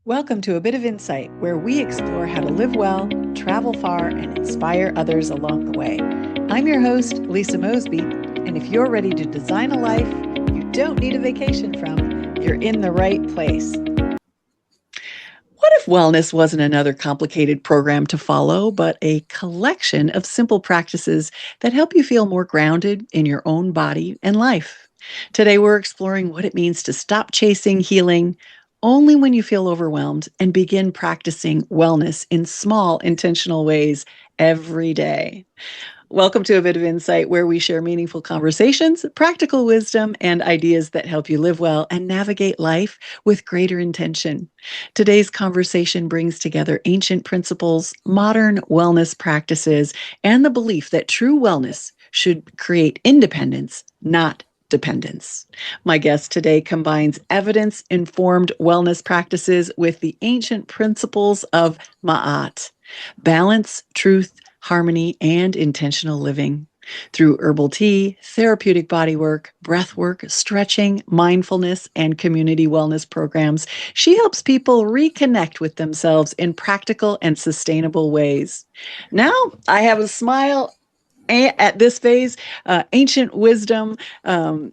Welcome to A Bit of Insight, where we explore how to live well, travel far, and inspire others along the way. I'm your host, Lisa Mosbey, and if you're ready to design a life you don't need a vacation from, you're in the right place. What if wellness wasn't another complicated program to follow, but a collection of simple practices that help you feel more grounded in your own body and life? Today, we're exploring what it means to stop chasing healing only when you feel overwhelmed and begin practicing wellness in small, intentional ways every day. Welcome to A Bit of Insight, where we share meaningful conversations, practical wisdom, and ideas that help you live well and navigate life with greater intention. Today's conversation brings together ancient principles, modern wellness practices, and the belief that true wellness should create independence, not dependence. My guest today combines evidence-informed wellness practices with the ancient principles of Maaat: balance, truth, harmony, and intentional living. Through herbal tea, therapeutic bodywork, breathwork, stretching, mindfulness, and community wellness programs, she helps people reconnect with themselves in practical and sustainable ways. Now, I have a smile at this phase, ancient wisdom. I'm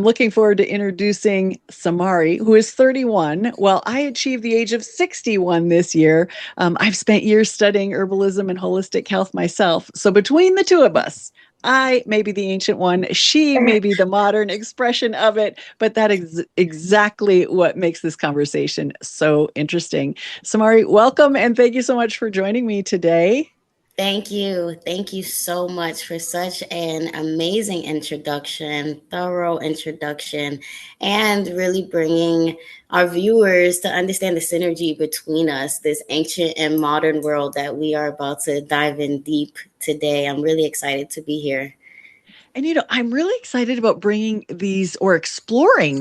looking forward to introducing Samari, who is 31. Well, I achieved the age of 61 this year. I've spent years studying herbalism and holistic health myself. So between the two of us, I may be the ancient one. She may be the modern expression of it, but that is exactly what makes this conversation so interesting. Samari, welcome, and thank you so much for joining me today. Thank you. Thank you so much for such an amazing introduction, thorough introduction, and really bringing our viewers to understand the synergy between us, this ancient and modern world that we are about to dive in deep today. I'm really excited to be here. And I'm really excited about bringing these or exploring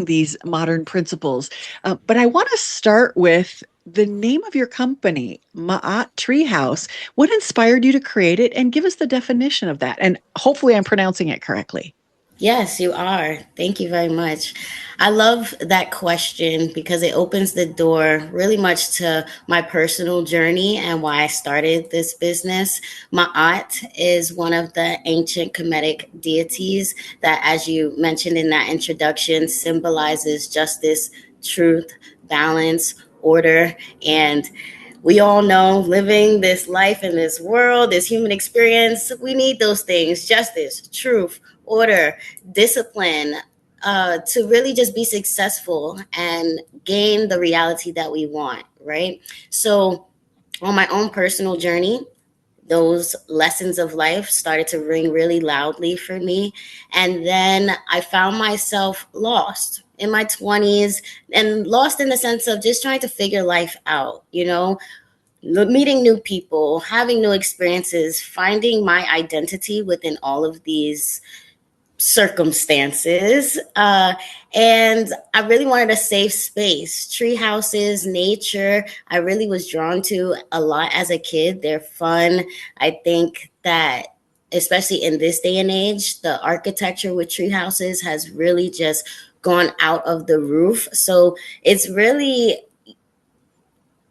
these modern principles. But I want to start with the name of your company, Maaat Treehouse. What inspired you to create it? And give us the definition of that. And hopefully, I'm pronouncing it correctly. Yes, you are. Thank you very much. I love that question because it opens the door really much to my personal journey and why I started this business. Ma'at is one of the ancient Kemetic deities that, as you mentioned in that introduction, symbolizes justice, truth, balance, order, and we all know living this life in this world, this human experience, we need those things: justice, truth, order, discipline, to really just be successful and gain the reality that we want, right? So, on my own personal journey, those lessons of life started to ring really loudly for me. And then I found myself lost in my 20s, and lost in the sense of just trying to figure life out, meeting new people, having new experiences, finding my identity within all of these circumstances. And I really wanted a safe space. Tree houses, nature, I really was drawn to a lot as a kid. They're fun. I think that especially in this day and age, the architecture with tree houses has really just gone out of the roof. So it's really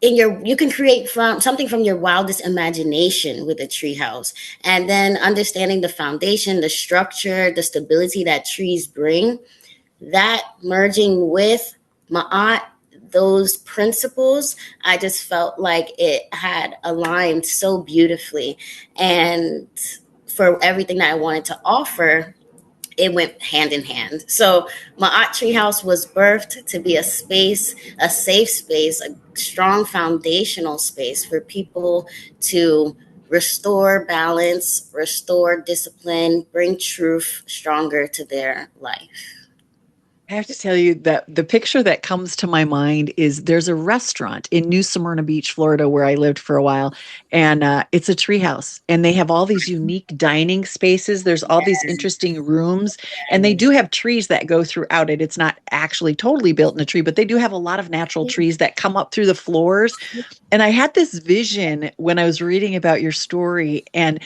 you can create from something from your wildest imagination with a treehouse, and then understanding the foundation, the structure, the stability that trees bring, that merging with Ma'at, those principles, I just felt like it had aligned so beautifully. And for everything that I wanted to offer, it went hand in hand. So Ma'at Treehouse was birthed to be a space, a safe space, a strong foundational space for people to restore balance, restore discipline, bring truth stronger to their life. I have to tell you that the picture that comes to my mind is there's a restaurant in New Smyrna Beach, Florida, where I lived for a while, and it's a treehouse, and they have all these unique dining spaces. There's all these interesting rooms, and they do have trees that go throughout it. It's not actually totally built in a tree, but they do have a lot of natural trees that come up through the floors. And I had this vision when I was reading about your story, and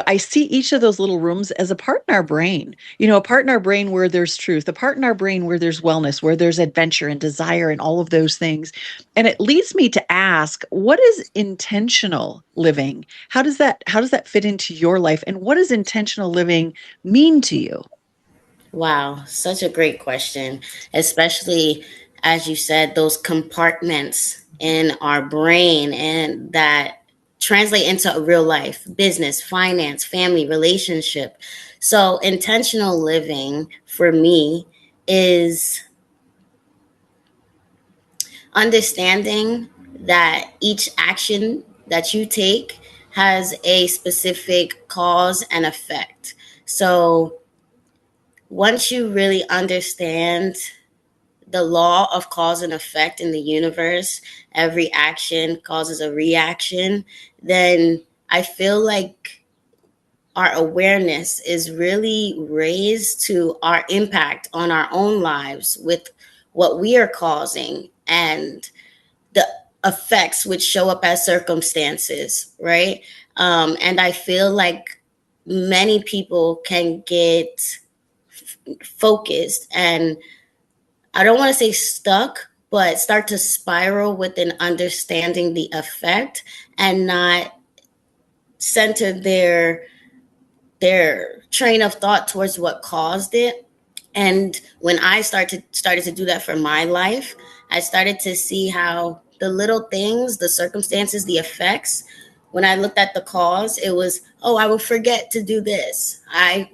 I see each of those little rooms as a part in our brain, a part in our brain where there's truth, a part in our brain where there's wellness, where there's adventure and desire and all of those things. And it leads me to ask, what is intentional living? How does that fit into your life? And what does intentional living mean to you? Wow, such a great question, especially as you said, those compartments in our brain and that translate into a real life, business, finance, family, relationship. So, intentional living for me is understanding that each action that you take has a specific cause and effect. So, once you really understand the law of cause and effect in the universe, every action causes a reaction, then I feel like our awareness is really raised to our impact on our own lives with what we are causing and the effects which show up as circumstances, right? And I feel like many people can get focused and I don't want to say stuck, but start to spiral within understanding the effect and not center their train of thought towards what caused it. And when I started to do that for my life, I started to see how the little things, the circumstances, the effects, when I looked at the cause, it was, oh, I will forget to do this. I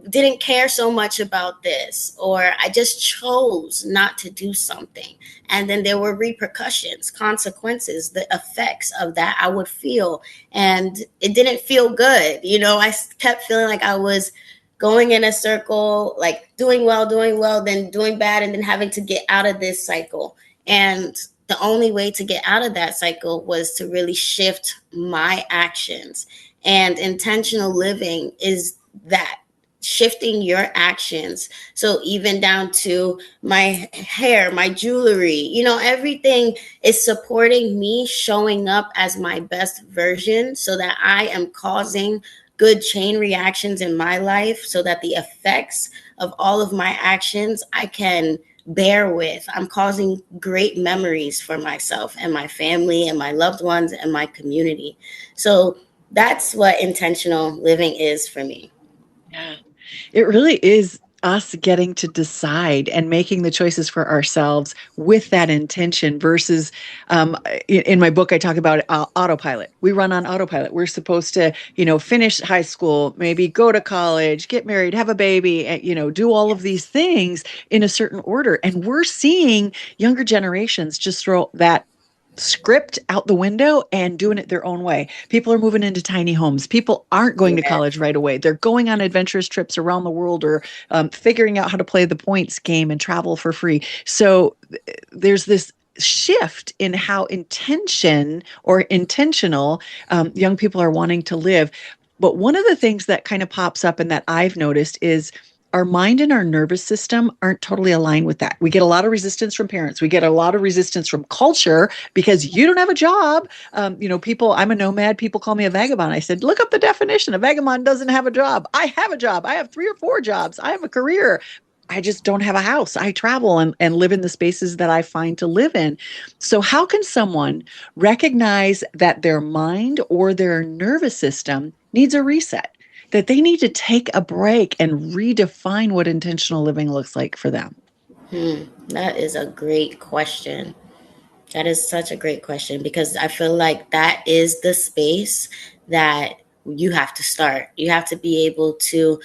didn't care so much about this, or I just chose not to do something. And then there were repercussions, consequences, the effects of that I would feel. And it didn't feel good. I kept feeling like I was going in a circle, like doing well, then doing bad, and then having to get out of this cycle. And the only way to get out of that cycle was to really shift my actions. And intentional living is that shifting your actions. So even down to my hair, my jewelry, everything is supporting me showing up as my best version so that I am causing good chain reactions in my life so that the effects of all of my actions I can bear with. I'm causing great memories for myself and my family and my loved ones and my community. So that's what intentional living is for me. Yeah. It really is us getting to decide and making the choices for ourselves with that intention versus in my book I talk about autopilot. We run on autopilot. We're supposed to finish high school, maybe go to college, get married, have a baby, and do all of these things in a certain order, and we're seeing younger generations just throw that script out the window and doing it their own way. People are moving into tiny homes. People aren't going to Yeah. college right away. They're going on adventurous trips around the world or figuring out how to play the points game and travel for free. So there's this shift in how intentional young people are wanting to live. But one of the things that kind of pops up and that I've noticed is our mind and our nervous system aren't totally aligned with that. We get a lot of resistance from parents. We get a lot of resistance from culture because you don't have a job. People, I'm a nomad. People call me a vagabond. I said, look up the definition. A vagabond doesn't have a job. I have a job. I have 3 or 4 jobs. I have a career. I just don't have a house. I travel and live in the spaces that I find to live in. So, how can someone recognize that their mind or their nervous system needs a reset? That they need to take a break and redefine what intentional living looks like for them? That is a great question. That is such a great question because I feel like that is the space that you have to start. You have to be able to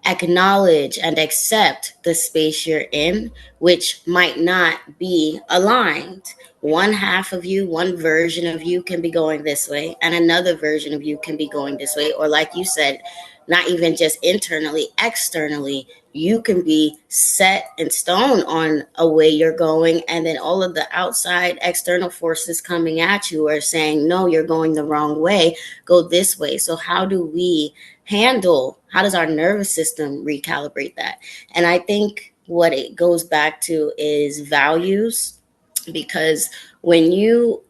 acknowledge and accept the space you're in, which might not be aligned. One half of you, one version of you can be going this way, and another version of you can be going this way. Or, like you said, not even just internally, externally, you can be set in stone on a way you're going, and then all of the outside external forces coming at you are saying, no, you're going the wrong way, go this way. So, how does our nervous system recalibrate that? And I think what it goes back to is values, because when you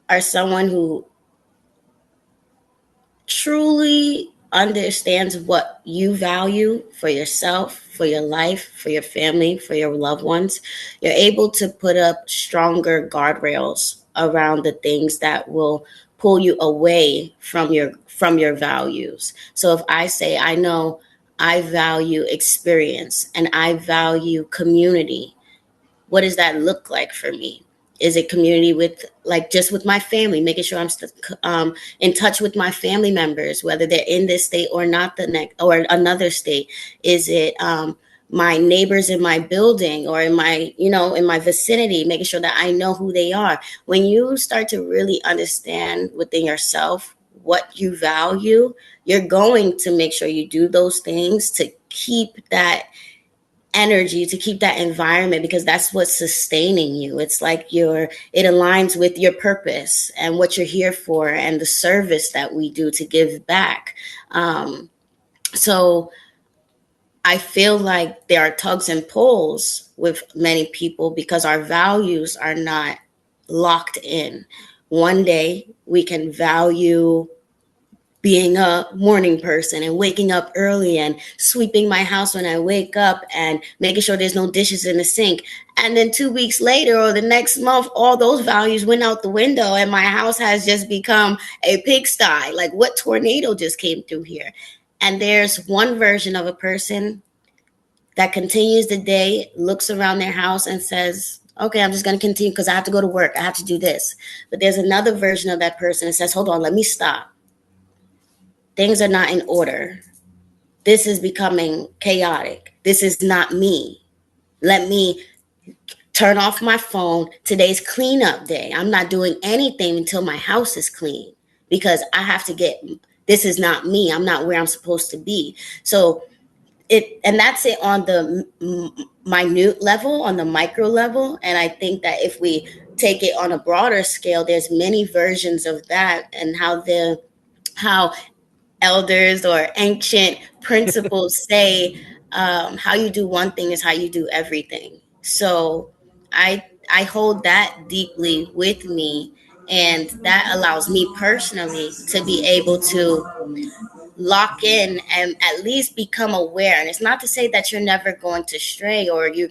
are someone who truly understands what you value for yourself, for your life, for your family, for your loved ones, you're able to put up stronger guardrails around the things that will pull you away from your values. So if I say I know I value experience and I value community, what does that look like for me? Is it community with, like, just with my family, making sure I'm in touch with my family members, whether they're in this state or not, the next or another state? Is it my neighbors in my building or in my, in my vicinity, making sure that I know who they are? When you start to really understand within yourself what you value, you're going to make sure you do those things to keep that energy, to keep that environment, because that's what's sustaining you. It's like it aligns with your purpose and what you're here for and the service that we do to give back. So I feel like there are tugs and pulls with many people because our values are not locked in. One day we can value being a morning person and waking up early and sweeping my house when I wake up and making sure there's no dishes in the sink. And then 2 weeks later or the next month, all those values went out the window and my house has just become a pigsty. Like, what tornado just came through here? And there's one version of a person that continues the day, looks around their house and says, okay, I'm just going to continue because I have to go to work. I have to do this. But there's another version of that person that says, hold on, let me stop. Things are not in order. This is becoming chaotic. This is not me. Let me turn off my phone. Today's cleanup day. I'm not doing anything until my house is clean because I have to this is not me. I'm not where I'm supposed to be. So and that's it on the minute level, on the micro level. And I think that if we take it on a broader scale, there's many versions of that, and how elders or ancient principles say, how you do one thing is how you do everything. So I hold that deeply with me, and that allows me personally to be able to lock in and at least become aware. And it's not to say that you're never going to stray or you're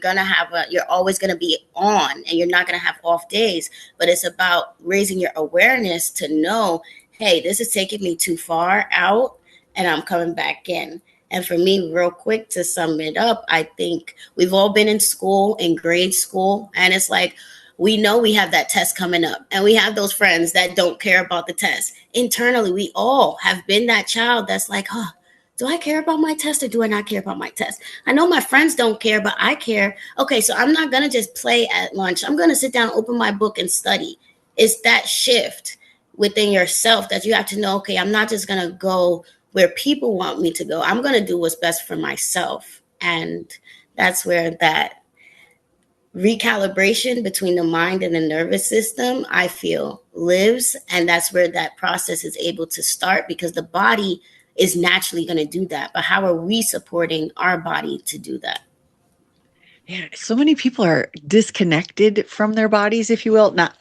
always going to be on and you're not going to have off days, but it's about raising your awareness to know, hey, this is taking me too far out and I'm coming back in. And for me, real quick, to sum it up, I think we've all been in school, in grade school, and it's like, we know we have that test coming up and we have those friends that don't care about the test. Internally, we all have been that child that's like, oh, do I care about my test or do I not care about my test? I know my friends don't care, but I care. Okay, so I'm not going to just play at lunch. I'm going to sit down, open my book and study. It's that shift within yourself that you have to know, okay, I'm not just going to go where people want me to go. I'm going to do what's best for myself. And that's where that recalibration between the mind and the nervous system, I feel, lives. And that's where that process is able to start, because the body is naturally going to do that. But how are we supporting our body to do that? Yeah, so many people are disconnected from their bodies, if you will, not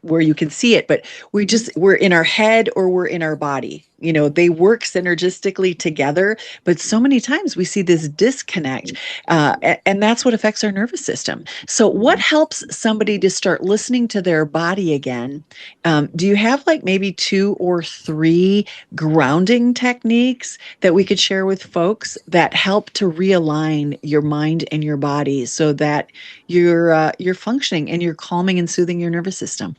where you can see it, but we're in our head or we're in our body. They work synergistically together, but so many times we see this disconnect, and that's what affects our nervous system. So what helps somebody to start listening to their body again? Do you have like maybe 2 or 3 grounding techniques that we could share with folks that help to realign your mind and your body so that you're functioning and you're calming and soothing your nervous system?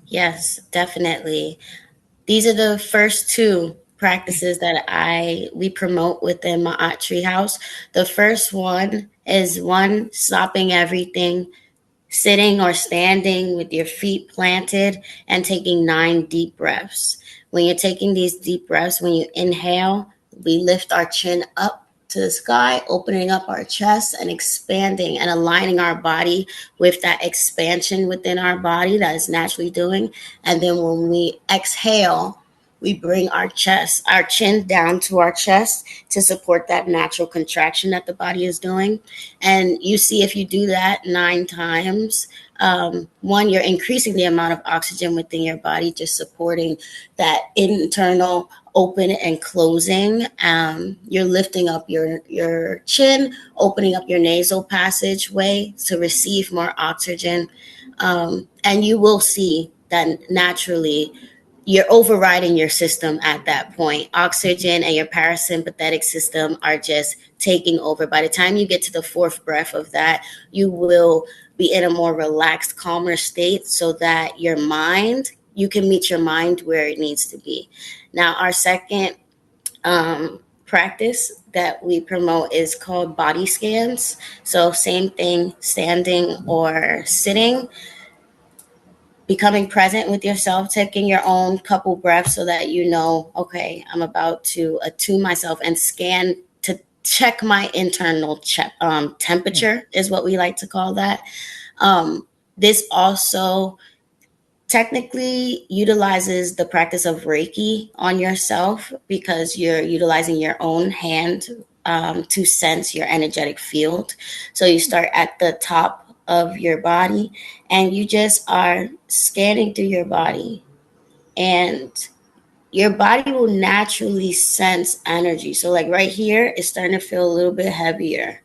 Yes, definitely. These are the first 2 practices that we promote within Maaat Treehouse. The first one is stopping everything, sitting or standing with your feet planted and taking 9 deep breaths. When you're taking these deep breaths, when you inhale, we lift our chin up to the sky, opening up our chest and expanding and aligning our body with that expansion within our body that is naturally doing. And then when we exhale, we bring our chin down to our chest to support that natural contraction that the body is doing. And you see, if you do that 9 times, one, you're increasing the amount of oxygen within your body, just supporting that internal open and closing. You're lifting up your chin, opening up your nasal passageway to receive more oxygen. And you will see that naturally you're overriding your system at that point. Oxygen and your parasympathetic system are just taking over. By the time you get to the fourth breath of that, you will be in a more relaxed, calmer state so that you can meet your mind where it needs to be. Now, our second practice that we promote is called body scans. So, same thing, standing or sitting, becoming present with yourself, taking your own couple breaths so that you know, okay, I'm about to attune myself and scan to check my internal temperature, is what we like to call that. This also technically utilizes the practice of Reiki on yourself because you're utilizing your own hand to sense your energetic field. So you start at the top of your body and you just are scanning through your body, and your body will naturally sense energy. So, like right here, it's starting to feel a little bit heavier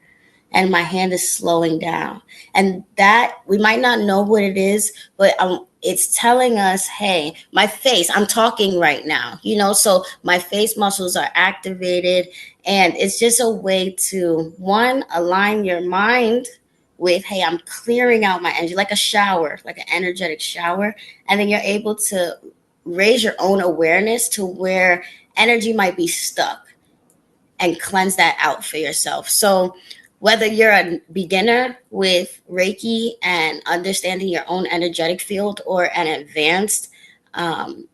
and my hand is slowing down. And that we might not know what it is, but it's telling us, hey, my face, I'm talking right now, so my face muscles are activated. And it's just a way to, one, align your mind with, hey, I'm clearing out my energy, like a shower, like an energetic shower. And then you're able to raise your own awareness to where energy might be stuck and cleanse that out for yourself. So whether you're a beginner with Reiki and understanding your own energetic field, or an advanced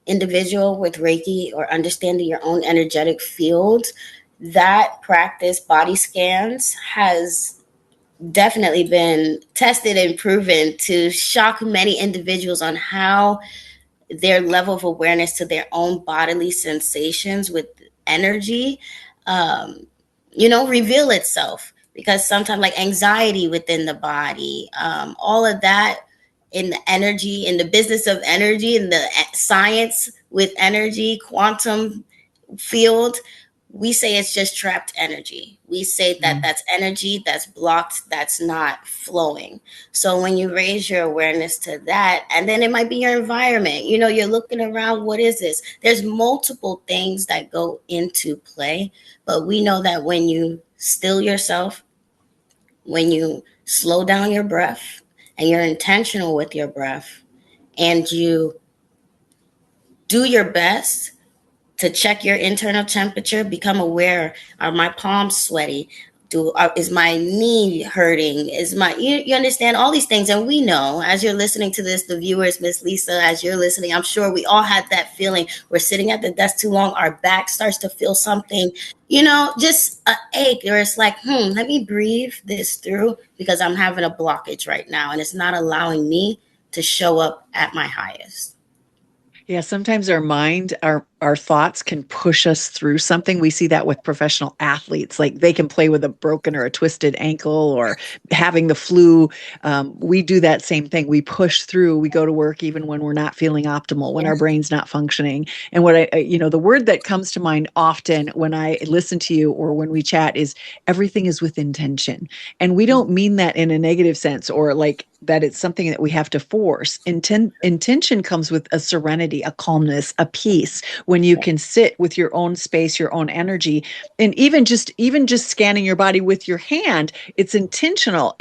individual with Reiki or understanding your own energetic field, that practice, body scans, has definitely been tested and proven to shock many individuals on how their level of awareness to their own bodily sensations with energy, um, reveal itself. Because sometimes, like anxiety within the body, all of that in the energy, in the business of energy, in the science with energy, quantum field, we say it's just trapped energy. We say that that's energy that's blocked, that's not flowing. So when you raise your awareness to that, and then it might be your environment, you're looking around, what is this? There's multiple things that go into play, but we know that when you still yourself, when you slow down your breath and you're intentional with your breath, and you do your best to check your internal temperature, become aware, are my palms sweaty? Is my knee hurting? Is my you understand all these things? And we know, as you're listening to this, the viewers, Miss Lisa, as you're listening, I'm sure we all had that feeling. We're sitting at the desk too long, our back starts to feel something, just an ache, or it's like, let me breathe this through because I'm having a blockage right now and it's not allowing me to show up at my highest. Yeah, sometimes our mind, our thoughts can push us through something. We see that with professional athletes, like they can play with a broken or a twisted ankle or having the flu. We do that same thing. We push through. We go to work even when we're not feeling optimal, when our brain's not functioning. And what the word that comes to mind often when I listen to you or when we chat is everything is with intention. And we don't mean that in a negative sense or like that it's something that we have to force. Intention comes with a serenity, a calmness, a peace when you can sit with your own space, your own energy. And even just scanning your body with your hand, it's intentional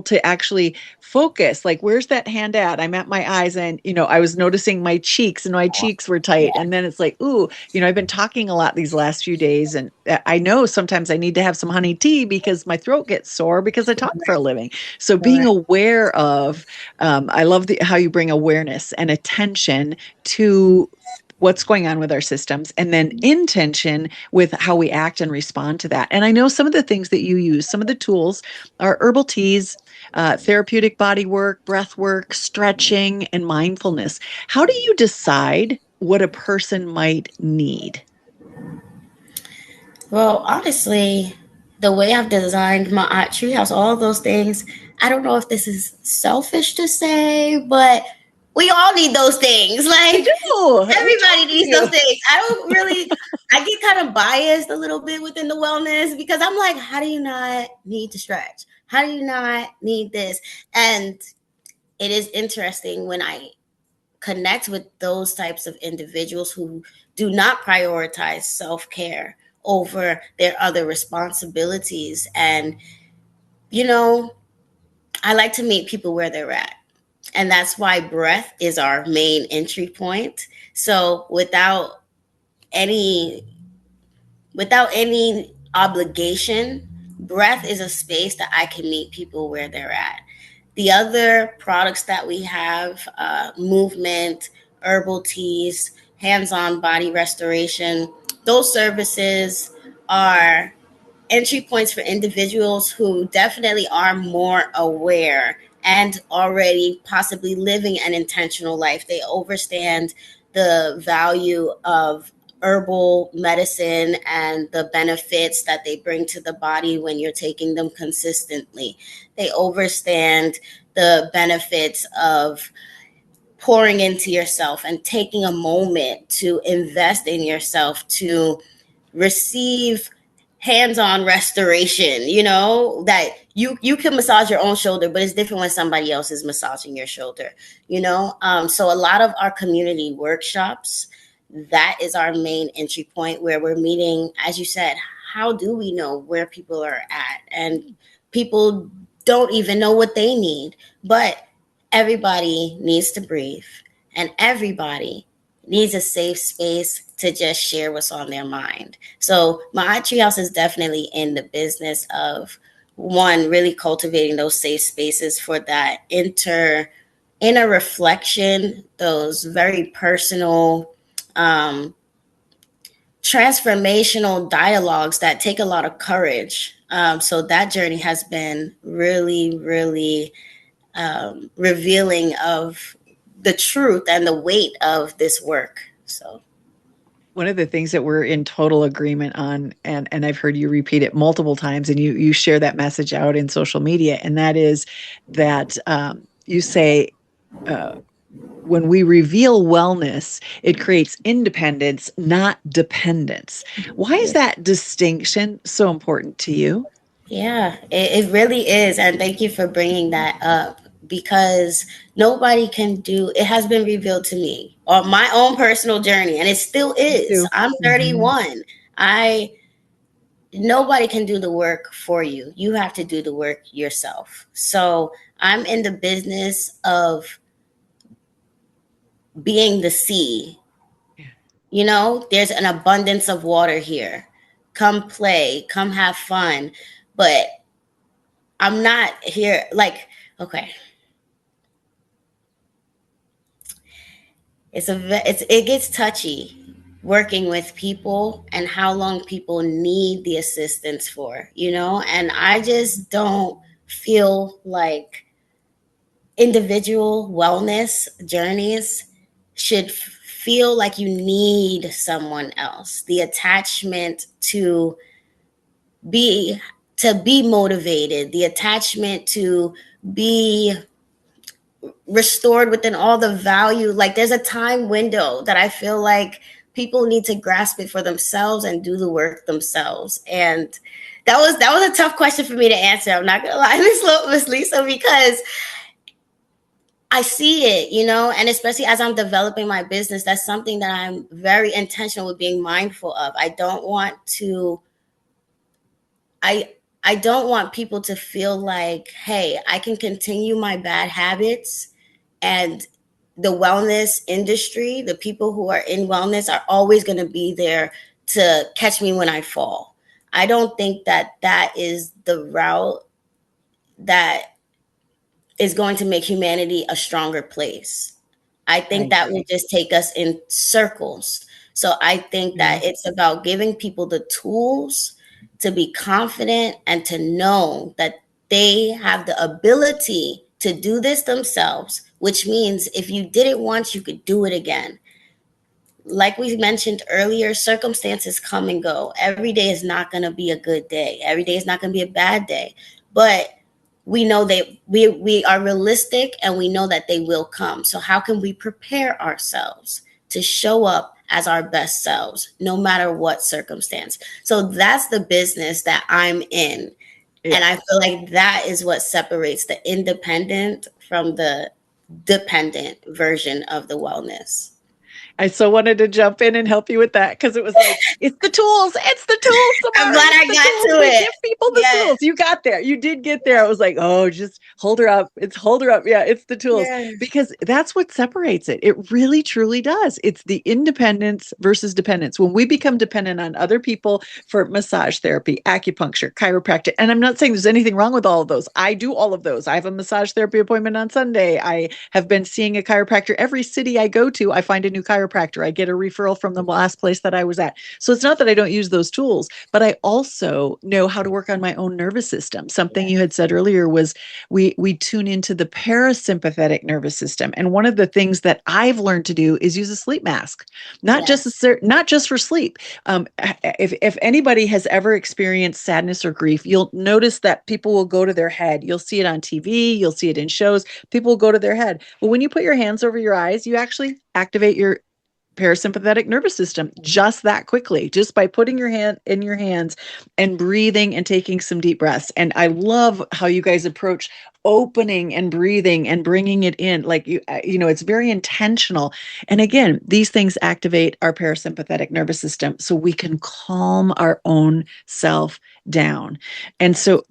to actually focus. Like, where's that hand at? I'm at my eyes, and I was noticing my cheeks, and my cheeks were tight. And then it's like, ooh, I've been talking a lot these last few days, and I know sometimes I need to have some honey tea because my throat gets sore because I talk for a living. So being aware of, I love how you bring awareness and attention to what's going on with our systems, and then intention with how we act and respond to that. And I know some of the things that you use, some of the tools are herbal teas, therapeutic body work, breath work, stretching, and mindfulness. How do you decide what a person might need? Well, honestly, the way I've designed my Maaat Treehouse, all of those things, I don't know if this is selfish to say, but we all need those things. We Like do. We everybody totally needs those do. things. I get kind of biased a little bit within the wellness because I'm like, how do you not need to stretch? How do you not need this? And it is interesting when I connect with those types of individuals who do not prioritize self care over their other responsibilities. And, you know, I like to meet people where they're at. And that's why breath is our main entry point. So any without any obligation, breath is a space that I can meet people where they're at. The other products that we have, movement, herbal teas, hands on body restoration, those services are entry points for individuals who definitely are more aware and already possibly living an intentional life. They understand the value of herbal medicine and the benefits that they bring to the body when you're taking them consistently. They understand the benefits of pouring into yourself and taking a moment to invest in yourself, to receive hands-on restoration, that you can massage your own shoulder, but it's different when somebody else is massaging your shoulder. So a lot of our community workshops, that is our main entry point, where we're meeting, as you said, how do we know where people are at? And people don't even know what they need, but everybody needs to breathe, and everybody needs a safe space to just share what's on their mind. So my treehouse is definitely in the business of, one, really cultivating those safe spaces for that inner reflection, those very personal, um, transformational dialogues that take a lot of courage. So that journey has been really, really revealing of the truth and the weight of this work. So One of the things that we're in total agreement on, and I've heard you repeat it multiple times, and you share that message out in social media, and that is that you say, uh, when we reveal wellness, it creates independence, not dependence. Why is that distinction so important to you? yeah, it really is. And thank you for bringing that up, because nobody can do it. Has been revealed to me on my own personal journey, and it still Me is. too. I'm Mhm. 31. I Nobody can do the work for you. You have to do the work yourself. So I'm in the business of being the sea. There's an abundance of water here. Come play, come have fun. But I'm not here like, okay, it gets touchy working with people and how long people need the assistance for, and I just don't feel like individual wellness journeys should feel like you need someone else. The attachment be to be motivated, the attachment to be restored within all the value. Like, there's a time window that I feel like people need to grasp it for themselves and do the work themselves. And that was a tough question for me to answer. I'm not gonna lie, Miss Lisa, because I see it, and especially as I'm developing my business, that's something that I'm very intentional with being mindful of. I I don't want people to feel like, hey, I can continue my bad habits, and the wellness industry, the people who are in wellness are always going to be there to catch me when I fall. I don't think that that is the route that is going to make humanity a stronger place. I I think that will agree. just take us in circles. So I think Yeah. that it's about giving people the tools to be confident and to know that they have the ability to do this themselves, which means if you did it once, you could do it again. like we mentioned earlier, circumstances come and go. Every day is not going to be a good day. Every day is not going to be a bad day. But we know that we are realistic, and we know that they will come. So how can we prepare ourselves to show up as our best selves no matter what circumstance? So that's the business that I'm in. Yeah. And I feel like that is what separates the independent from the dependent version of the wellness. I so wanted to jump in and help you with that because it was like, it's the tools. It's the tools, I'm Samari. glad It's I the got tools. to We it. give people the Yes. tools. You got there. You did get there. I was like, oh, just hold her up. It's hold her up. Yeah, it's the tools Yes. because that's what separates it. It really, truly does. It's the independence versus dependence. When we become dependent on other people for massage therapy, acupuncture, chiropractic, and I'm not saying there's anything wrong with all of those. I do all of those. I have a massage therapy appointment on Sunday. I have been seeing a chiropractor. Every city I go to, I find a new chiropractor. I get a referral from the last place that I was at. So it's not that I don't use those tools, but I also know how to work on my own nervous system. Something you had said earlier was we tune into the parasympathetic nervous system. And one of the things that I've learned to do is use a sleep mask, not Yes. not just for sleep. If anybody has ever experienced sadness or grief, you'll notice that people will go to their head. You'll see it on TV, you'll see it in shows. People will go to their head. Well, when you put your hands over your eyes, you actually activate your parasympathetic nervous system just that quickly, just by putting your hand in your hands and breathing and taking some deep breaths. And I love how you guys approach opening and breathing and bringing it in. Like it's very intentional. And again, these things activate our parasympathetic nervous system so we can calm our own self down. And so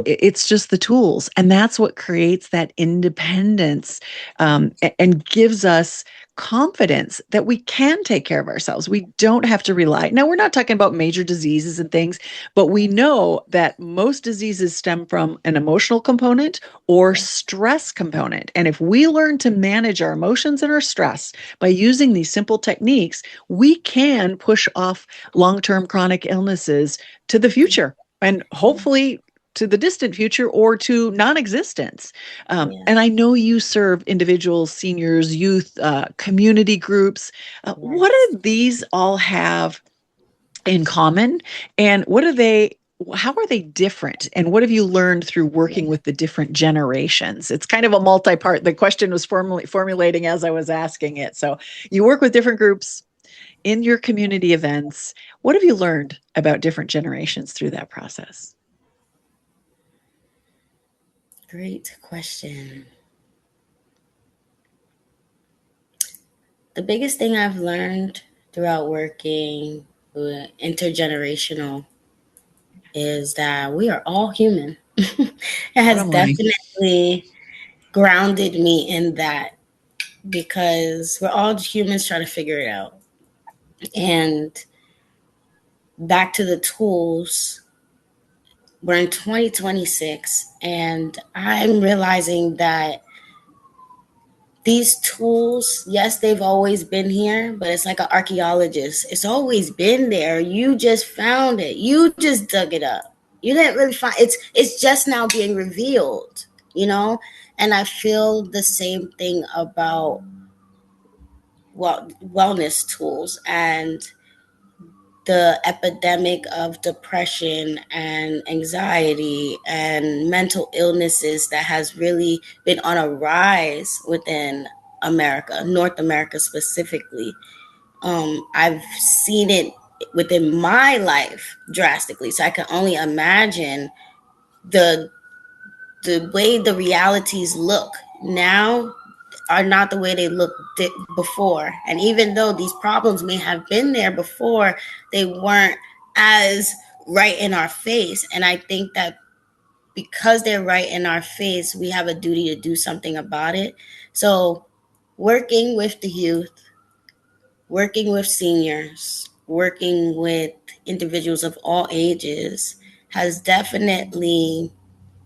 it's just the tools. And that's what creates that independence, and gives us confidence that we can take care of ourselves. We don't have to rely. Now, we're not talking about major diseases and things, but we know that most diseases stem from an emotional component or stress component. And if we learn to manage our emotions and our stress by using these simple techniques, we can push off long-term chronic illnesses to the future and hopefully to the distant future or to non-existence. Yeah. And I know you serve individuals, seniors, youth, community groups. What Yes. do these all have in common? And how are they different? And what have you learned through working with the different generations? It's kind of a multi-part. The question was formulating as I was asking it. So you work with different groups in your community events. What have you learned about different generations through that process? Great question. The biggest thing I've learned throughout working with intergenerational is that we are all human. It has Bottom line. definitely grounded me in that, because we're all humans trying to figure it out. And back to the tools, we're in 2026, and I'm realizing that these tools, yes, they've always been here, but it's like an archaeologist. It's always been there. You just found it. You just dug it up. You didn't really find it's just now being revealed, you know? And I feel the same thing about wellness tools and the epidemic of depression and anxiety and mental illnesses that has really been on a rise within America, North America specifically. I've seen it within my life drastically, so I can only imagine the the way the realities look now are not the way they looked before. And even though these problems may have been there before, they weren't as right in our face. And I think that because they're right in our face, we have a duty to do something about it. So, working with the youth, working with seniors, working with individuals of all ages has definitely,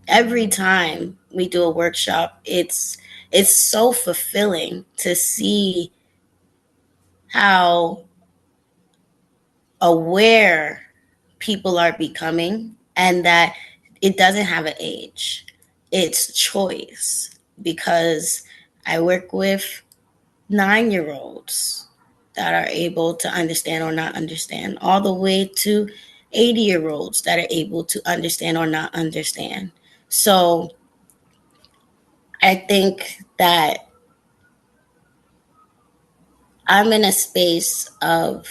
every time we do a workshop, it's so fulfilling to see how aware people are becoming, and that it doesn't have an age. It's choice, because I work with 9-year-olds. that are able to understand or not understand, all the way to 80-year-olds that are able to understand or not understand. So I think that I'm in a space of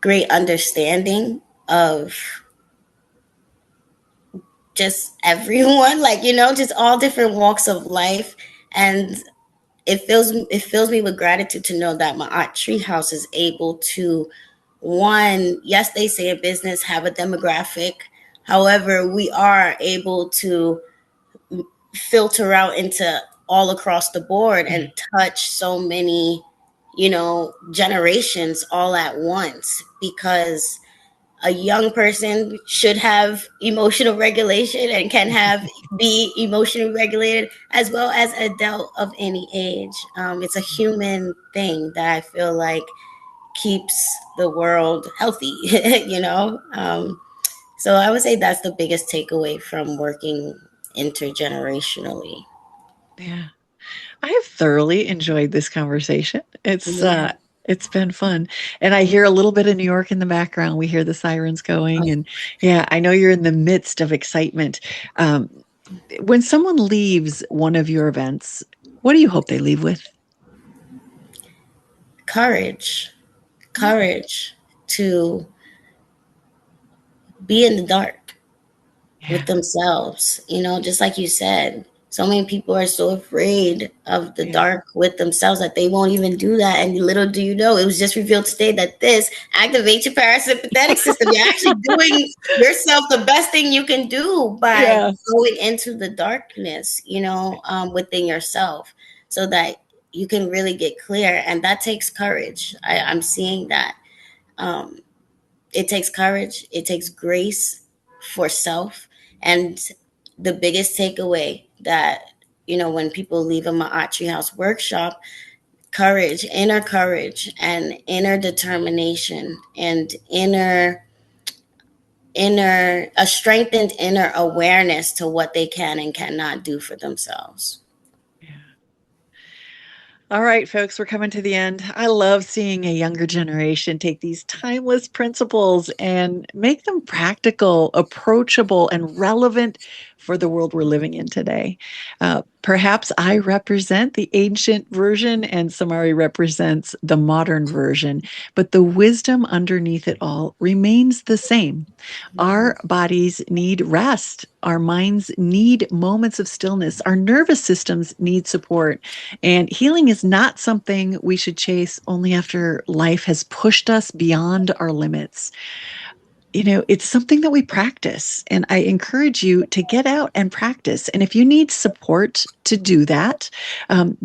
great understanding of just everyone, like, just all different walks of life. And it fills me with gratitude to know that Maaat Treehouse is able to, one, yes, they say a business have a demographic. However, we are able to filter out into all across the board and touch so many, generations all at once, because a young person should have emotional regulation and can be emotionally regulated, as well as adult of any age. It's a human thing that I feel like keeps the world healthy. So I would say that's the biggest takeaway from working intergenerationally. Yeah. I have thoroughly enjoyed this conversation. Yeah. It's been fun. And I hear a little bit of New York in the background. We hear the sirens going, and yeah, I know you're in the midst of excitement. When someone leaves one of your events, what do you hope they leave with? Courage. Courage to be in the dark with Yeah. themselves. Just like you said, so many people are so afraid of the Yeah. dark with themselves that they won't even do that. And little do you know, it was just revealed today that this activates your parasympathetic system. You're actually doing yourself the best thing you can do by Yeah. going into the darkness, within yourself, so that you can really get clear. And that takes courage. I'm seeing that. Um, it takes courage, it takes grace for self. And the biggest takeaway that, when people leave a Maaat Treehouse workshop, courage and inner determination and a strengthened inner awareness to what they can and cannot do for themselves. Yeah. All right, folks, we're coming to the end. I love seeing a younger generation take these timeless principles and make them practical, approachable, and relevant for the world we're living in today. Perhaps I represent the ancient version and Samari represents the modern version, but the wisdom underneath it all remains the same. Our bodies need rest. Our minds need moments of stillness. Our nervous systems need support. And healing is not something we should chase only after life has pushed us beyond our limits. It's something that we practice. And I encourage you to get out and practice. And if you need support to do that,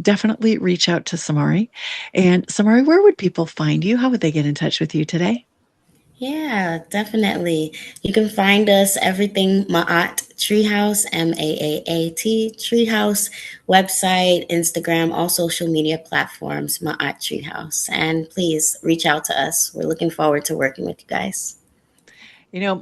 definitely reach out to Samari. And Samari, where would people find you? How would they get in touch with you today? Yeah, definitely. You can find us everything Maaat Treehouse, Maaat Treehouse, website, Instagram, all social media platforms, Maaat Treehouse. And please reach out to us. We're looking forward to working with you guys.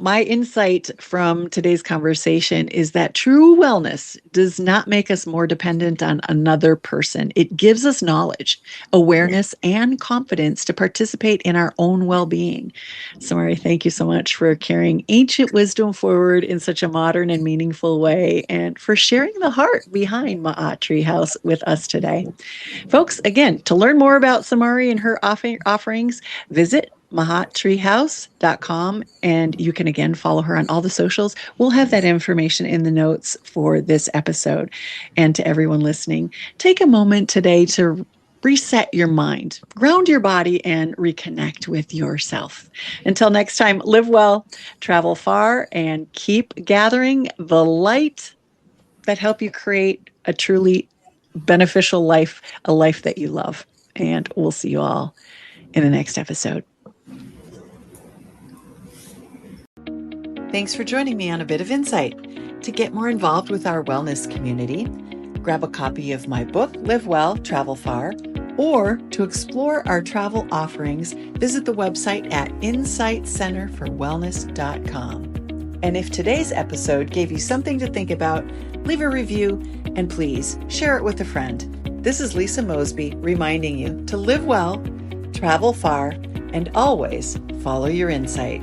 My insight from today's conversation is that true wellness does not make us more dependent on another person. It gives us knowledge, awareness, and confidence to participate in our own well-being. Samari, thank you so much for carrying ancient wisdom forward in such a modern and meaningful way, and for sharing the heart behind Maaat Treehouse with us today. Folks, again, to learn more about Samari and her offerings, visit maattreehouse.com. And you can again follow her on all the socials. We'll have that information in the notes for this episode. And to everyone listening, take a moment today to reset your mind, ground your body, and reconnect with yourself. Until next time, live well, travel far, and keep gathering the light that help you create a truly beneficial life, a life that you love. And we'll see you all in the next episode. Thanks for joining me on A Bit of Insight. To get more involved with our wellness community, grab a copy of my book, Live Well, Travel Far, or to explore our travel offerings, visit the website at insightcenterforwellness.com. And if today's episode gave you something to think about, leave a review and please share it with a friend. This is Lisa Mosbey reminding you to live well, travel far, and always follow your insight.